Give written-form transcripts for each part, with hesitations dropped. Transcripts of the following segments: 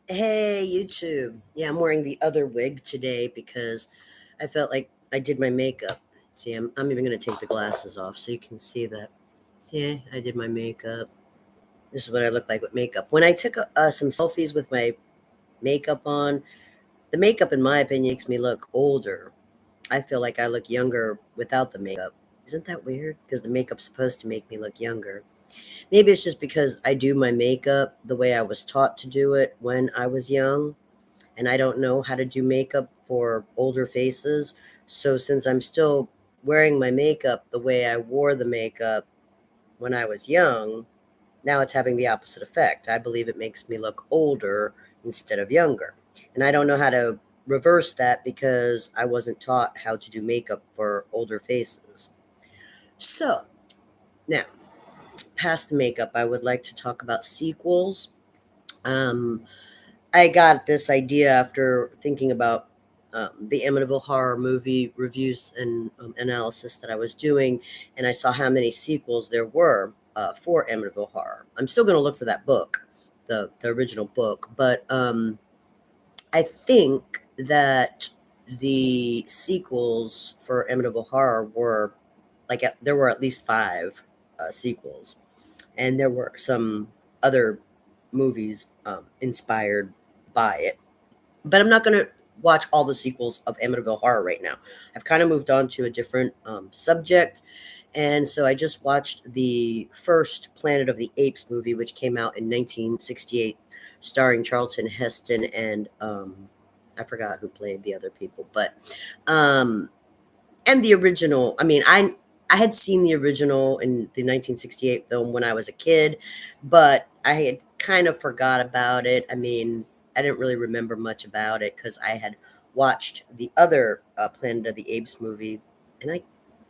Hey, YouTube. Yeah, I'm wearing the other wig today because I felt like I did my makeup. See, I'm even going to take the glasses off so you can see that. See, I did my makeup. This is what I look like with makeup. When I took some selfies with my makeup on, the makeup, in my opinion, makes me look older. I feel like I look younger without the makeup. Isn't that weird? Because the makeup's supposed to make me look younger. Maybe it's just because I do my makeup the way I was taught to do it when I was young and I don't know how to do makeup for older faces. So since I'm still wearing my makeup the way I wore the makeup when I was young, now it's having the opposite effect. I believe it makes me look older instead of younger. And I don't know how to reverse that because I wasn't taught how to do makeup for older faces. So now, past the makeup, I would like to talk about sequels. Um, I got this idea after thinking about the Amityville horror movie reviews and analysis that I was doing, and I saw how many sequels there were for Amityville horror. I'm still going to look for that book, the original book, but I think that the sequels for Amityville horror were there were at least five sequels, and there were some other movies inspired by it. But I'm not going to watch all the sequels of Amityville Horror right now. I've kind of moved on to a different subject. And so I just watched the first Planet of the Apes movie, which came out in 1968, starring Charlton Heston and I forgot who played the other people, but um, and the original. I had seen the original in the 1968 film when I was a kid, but I had kind of forgot about it. I didn't really remember much about it because I had watched the other Planet of the Apes movie, and I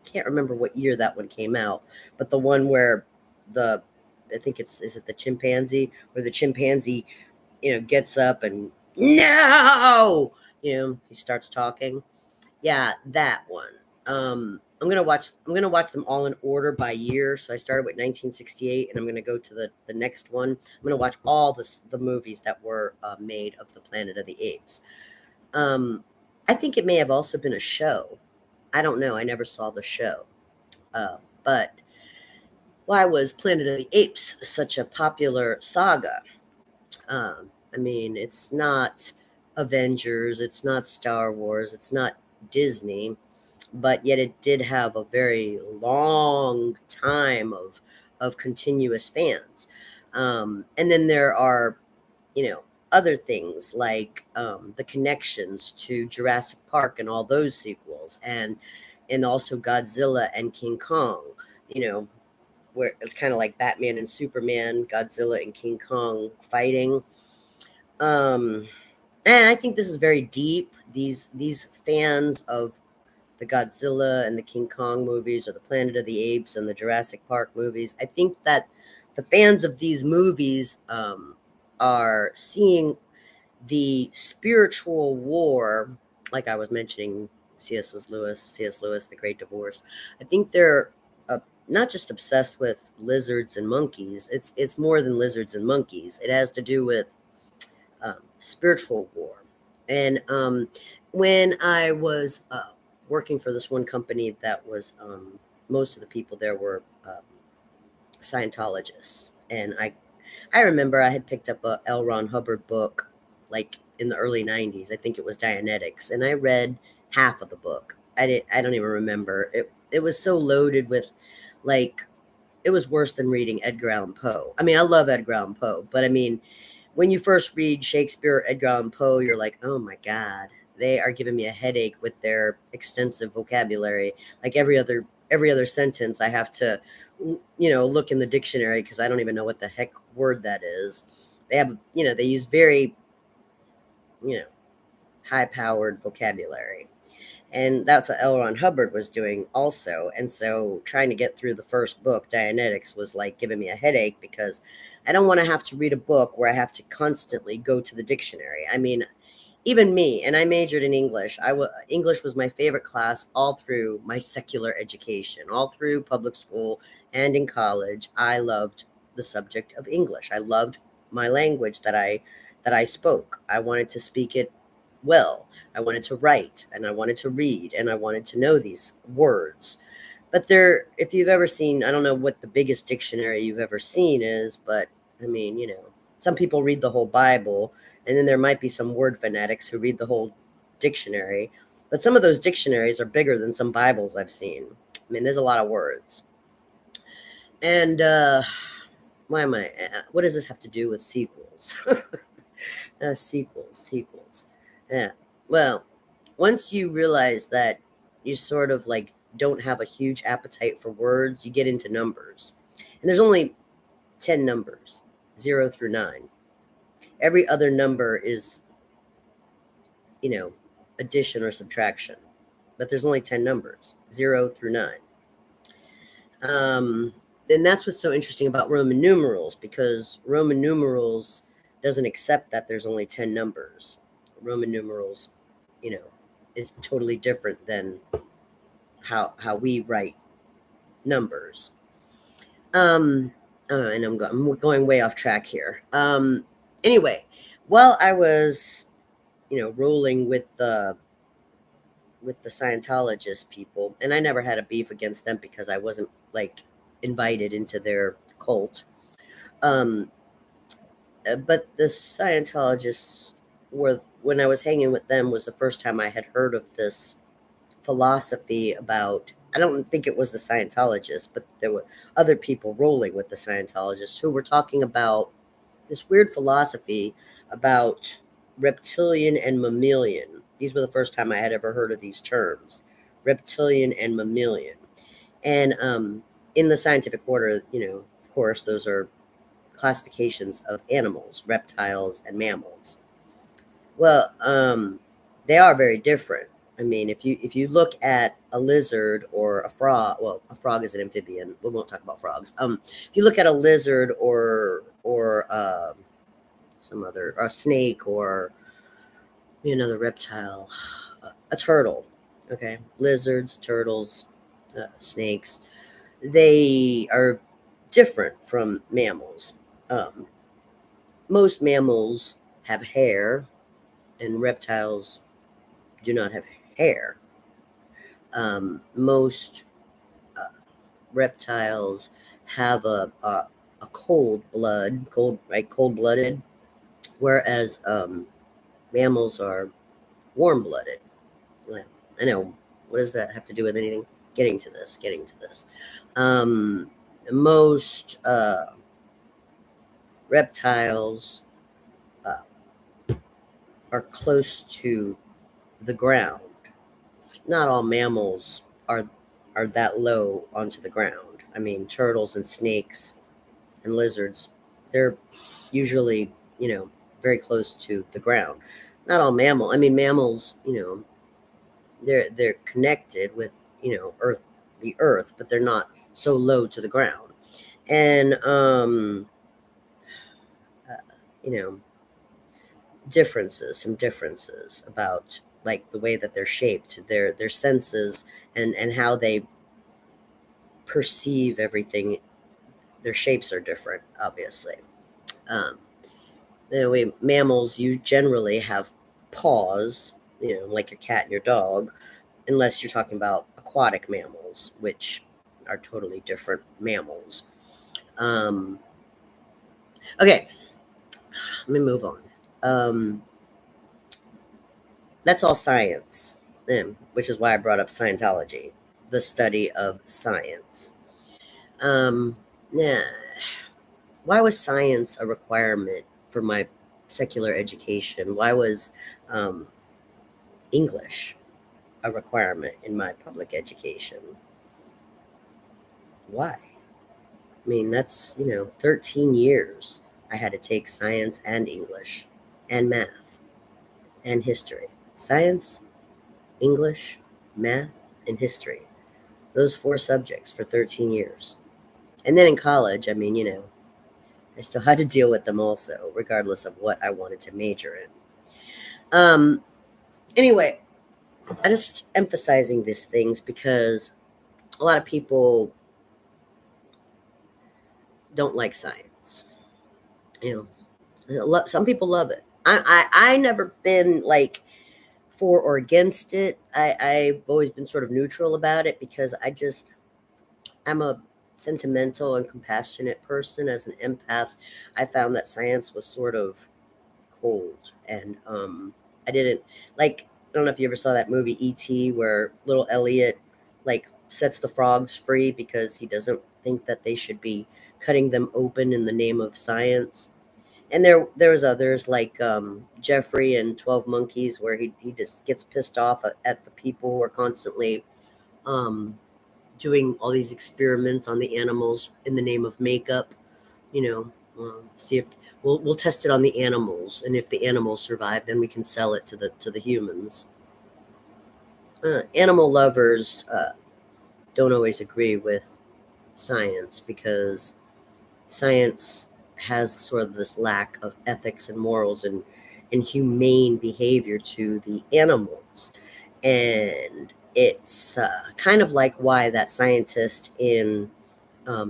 can't remember what year that one came out, but the one where the I think it's is it the chimpanzee where the chimpanzee gets up and no he starts talking. Yeah, that one. I'm gonna watch them all in order by year. So I started with 1968, and I'm gonna go to the next one. I'm gonna watch all the movies that were made of the Planet of the Apes. Um, I think it may have also been a show. I don't know. I never saw the show. But why was Planet of the Apes such a popular saga? It's not Avengers, it's not Star Wars, it's not Disney, but yet it did have a very long time of continuous fans. And then there are, you know, other things like the connections to Jurassic Park and all those sequels, and also Godzilla and King Kong. You know, where it's kind of like Batman and Superman, Godzilla and King Kong fighting. Um, and I think this is very deep. These fans of the Godzilla and the King Kong movies, or the Planet of the Apes and the Jurassic Park movies. I think that the fans of these movies are seeing the spiritual war, like I was mentioning, C.S. Lewis, The Great Divorce. I think they're not just obsessed with lizards and monkeys. It's more than lizards and monkeys. It has to do with spiritual war. And when I was working for this one company that was most of the people there were Scientologists, and I remember I had picked up a L. Ron Hubbard book like in the early '90s. I think it was Dianetics, and I read half of the book. I don't even remember it. It was so loaded with like it was worse than reading Edgar Allan Poe. I love Edgar Allan Poe, but when you first read Shakespeare or Edgar Allan Poe, you're like, oh my God, they are giving me a headache with their extensive vocabulary. Like every other sentence, I have to, look in the dictionary because I don't even know what the heck word that is. They use very, you know, high powered vocabulary. And that's what L. Ron Hubbard was doing also. And so trying to get through the first book, Dianetics, was like giving me a headache because I don't want to have to read a book where I have to constantly go to the dictionary. Even me, and I majored in English. English was my favorite class all through my secular education, all through public school and in college. I loved the subject of English. I loved my language that I that I spoke. I wanted to speak it well. I wanted to write and I wanted to read and I wanted to know these words. But there, if you've ever seen, I don't know what the biggest dictionary you've ever seen is, but I mean, some people read the whole Bible, and then there might be some word fanatics who read the whole dictionary. But some of those dictionaries are bigger than some Bibles I've seen. I mean, there's a lot of words. And why am I? What does this have to do with sequels? Sequels. Yeah. Well, once you realize that you sort of like don't have a huge appetite for words, you get into numbers. And there's only 10 numbers, 0 through 9. Every other number is, you know, addition or subtraction. But there's only 10 numbers, 0 through 9. And that's what's so interesting about Roman numerals, because Roman numerals doesn't accept that there's only 10 numbers. Roman numerals, you know, is totally different than how we write numbers. And I'm going way off track here. Anyway, while I was, rolling with the Scientologist people, and I never had a beef against them because I wasn't like invited into their cult. Um, but the Scientologists were, when I was hanging with them, was the first time I had heard of this philosophy about, I don't think it was the Scientologists, but there were other people rolling with the Scientologists who were talking about this weird philosophy about reptilian and mammalian. These were the first time I had ever heard of these terms, reptilian and mammalian. And in the scientific order, of course, those are classifications of animals, reptiles and mammals. Well, they are very different. I mean, if you look at a lizard or a frog, well, a frog is an amphibian. We won't talk about frogs. If you look at a lizard or some other, or a snake, or another reptile, a turtle. Okay, lizards, turtles, snakes. They are different from mammals. Um, most mammals have hair, and reptiles do not have hair. Most reptiles have a cold blooded, whereas mammals are warm blooded. Well, I know. What does that have to do with anything? Getting to this. Um, most reptiles uh, are close to the ground. Not all mammals are that low onto the ground. I mean, turtles and snakes and lizards, they're usually, very close to the ground. Not all mammal. I mean, mammals, they're connected with, the earth, but they're not so low to the ground. And uh, you know, some differences about like the way that they're shaped, their senses, and how they perceive everything. Their shapes are different, obviously. Um, mammals, you generally have paws, like your cat and your dog, unless you're talking about aquatic mammals, which are totally different mammals. Um, okay, let me move on. Um, that's all science, which is why I brought up Scientology, the study of science. Yeah, why was science a requirement for my secular education? Why was um, English a requirement in my public education? Why? I mean, that's, 13 years I had to take science and English and math and history. Science, English, math, and history. Those four subjects for 13 years. And then in college, I mean, I still had to deal with them also, regardless of what I wanted to major in. Um, anyway, I just emphasizing these things because a lot of people don't like science. Some people love it. I never been like for or against it. I've always been sort of neutral about it because I'm a sentimental and compassionate person. As an empath, I found that science was sort of cold, and I didn't like. I don't know if you ever saw that movie E.T. where little Elliot like sets the frogs free because he doesn't think that they should be cutting them open in the name of science. And there was others like Jeffrey and 12 Monkeys where he just gets pissed off at the people who are constantly um, doing all these experiments on the animals in the name of makeup. You know, see if we'll test it on the animals, and if the animals survive, then we can sell it to the humans. Animal lovers don't always agree with science because science has sort of this lack of ethics and morals and humane behavior to the animals. And it's kind of like why that scientist in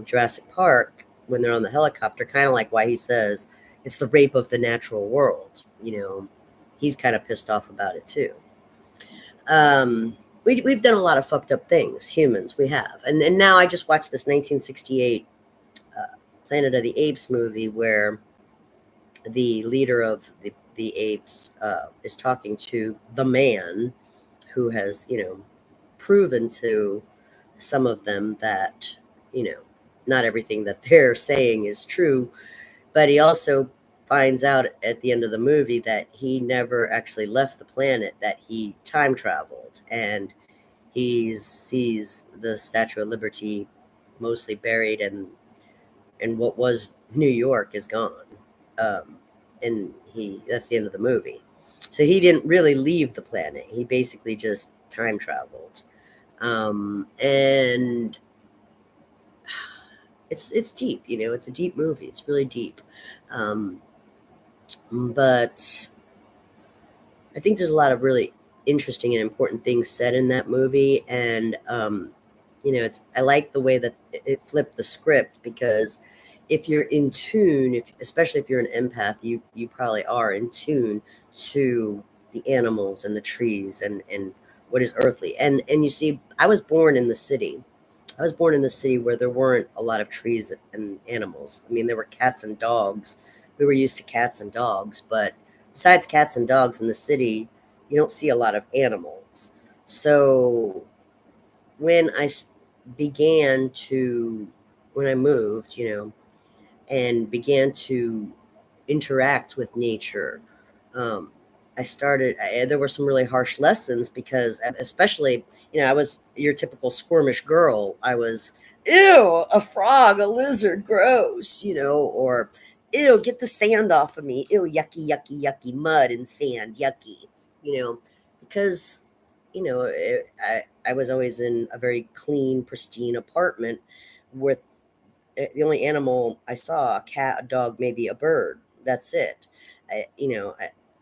Jurassic Park, when they're on the helicopter, kind of like why he says it's the rape of the natural world. He's kind of pissed off about it too. We've done a lot of fucked up things, humans, we have. And now I just watched this 1968 uh, Planet of the Apes movie where the leader of the apes is talking to the man who has, proven to some of them that, you know, not everything that they're saying is true. But he also finds out at the end of the movie that he never actually left the planet, that he time traveled. And he sees the Statue of Liberty mostly buried, and what was New York is gone. Um, and that's the end of the movie. So he didn't really leave the planet. He basically just time traveled. And it's deep, it's a deep movie. It's really deep. Um, but I think there's a lot of really interesting and important things said in that movie, and I like the way that it flipped the script because if you're in tune, if especially if you're an empath, you probably are in tune to the animals and the trees and what is earthly. And you see, I was born in the city. I was born in the city where there weren't a lot of trees and animals. I mean, there were cats and dogs. We were used to cats and dogs, but besides cats and dogs in the city, you don't see a lot of animals. So when began to, when I moved, and began to interact with nature, um, there were some really harsh lessons because, especially, I was your typical squirmish girl. I was, ew, a frog, a lizard, gross, or ew, get the sand off of me. Ew, yucky, yucky, yucky, mud and sand, yucky, because, I was always in a very clean, pristine apartment with the only animal I saw, a cat, a dog, maybe a bird. That's it.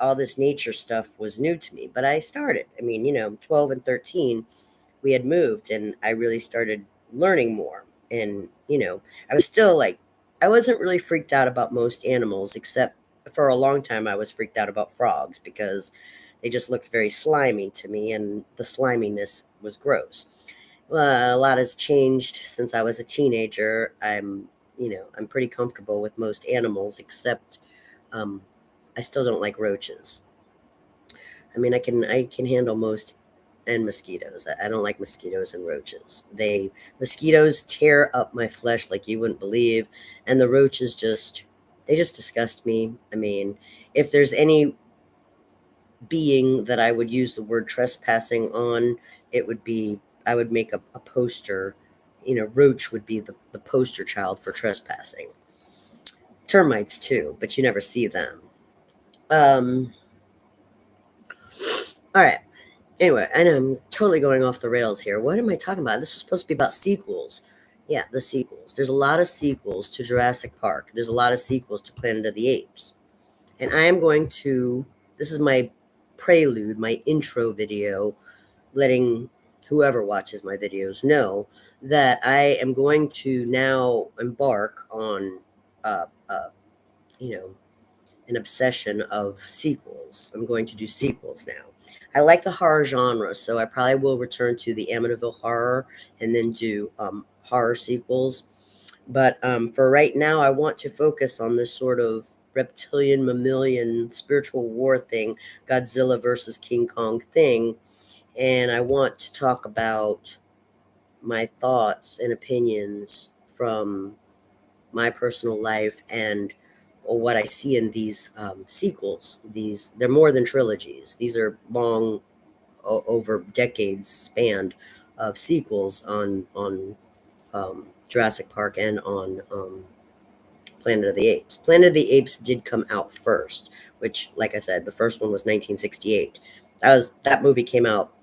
All this nature stuff was new to me, but I started. I mean, 12 and 13, we had moved, and I really started learning more. And, I was still like, I wasn't really freaked out about most animals, except for a long time, I was freaked out about frogs because they just looked very slimy to me, and the sliminess was gross. A lot has changed since I was a teenager. I'm pretty comfortable with most animals, except um, I still don't like roaches. I mean, I can handle most and mosquitoes. I don't like mosquitoes and roaches. Mosquitoes tear up my flesh like you wouldn't believe, and the roaches they just disgust me. I mean, if there's any being that I would use the word trespassing on, it would be I would make a poster. Roach would be the poster child for trespassing. Termites too, but you never see them. Um, all right. Anyway, I know I'm totally going off the rails here. What am I talking about? This was supposed to be about sequels. Yeah, the sequels. There's a lot of sequels to Jurassic Park. There's a lot of sequels to Planet of the Apes. And I am going to, this is my prelude, my intro video, letting whoever watches my videos know that I am going to now embark on, uh, uh, you know, an obsession of sequels. I'm going to do sequels now. I like the horror genre, so I probably will return to the Amityville horror and then do horror sequels. But for right now, I want to focus on this sort of reptilian, mammalian, spiritual war thing, Godzilla versus King Kong thing. And I want to talk about my thoughts and opinions from my personal life and what I see in these sequels. They're more than trilogies. These are long, over decades spanned of sequels on Jurassic Park and on Planet of the Apes. Planet of the Apes did come out first, which, like I said, the first one was 1968. That movie came out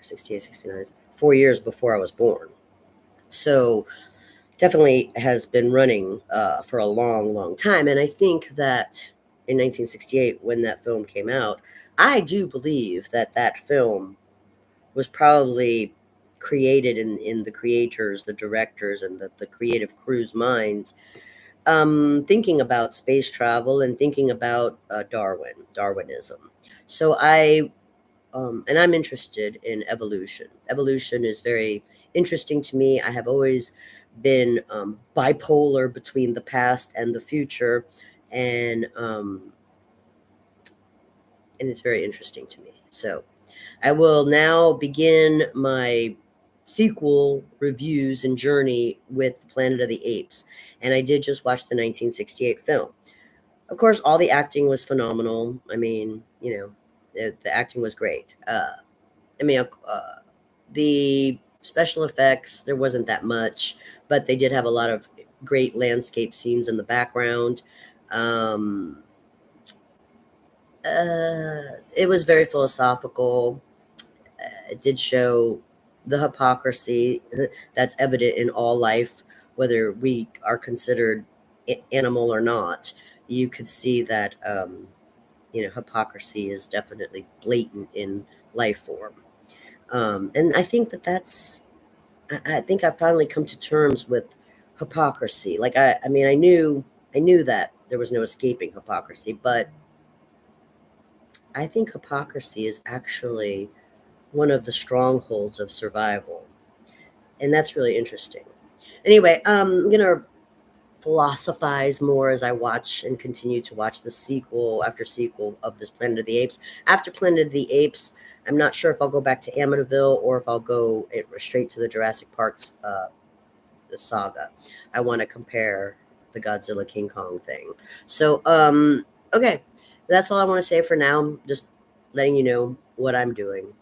68, 69, 4 years before I was born. So definitely has been running for a long, long time. And I think that in 1968, when that film came out, I do believe that that film was probably created in the creators, the directors, and the creative crew's minds, thinking about space travel and thinking about Darwinism. So and I'm interested in evolution. Evolution is very interesting to me. I have always been bipolar between the past and the future, and um, and it's very interesting to me. So I will now begin my sequel reviews and journey with Planet of the Apes, and I did just watch the 1968 film. Of course, all the acting was phenomenal. I mean, the acting was great. I mean, the special effects, there wasn't that much, but they did have a lot of great landscape scenes in the background. Um, it was very philosophical. It did show the hypocrisy that's evident in all life, whether we are considered animal or not. You could see that, hypocrisy is definitely blatant in life form. And I think I think I finally come to terms with hypocrisy. Like I mean, I knew that there was no escaping hypocrisy, but I think hypocrisy is actually one of the strongholds of survival, and that's really interesting. Anyway, I'm gonna philosophize more as I watch and continue to watch the sequel after sequel of this Planet of the Apes. After Planet of the Apes, I'm not sure if I'll go back to Amityville or if I'll go straight to the Jurassic Park's the saga. I want to compare the Godzilla King Kong thing. So, okay, that's all I want to say for now. Just letting you know what I'm doing.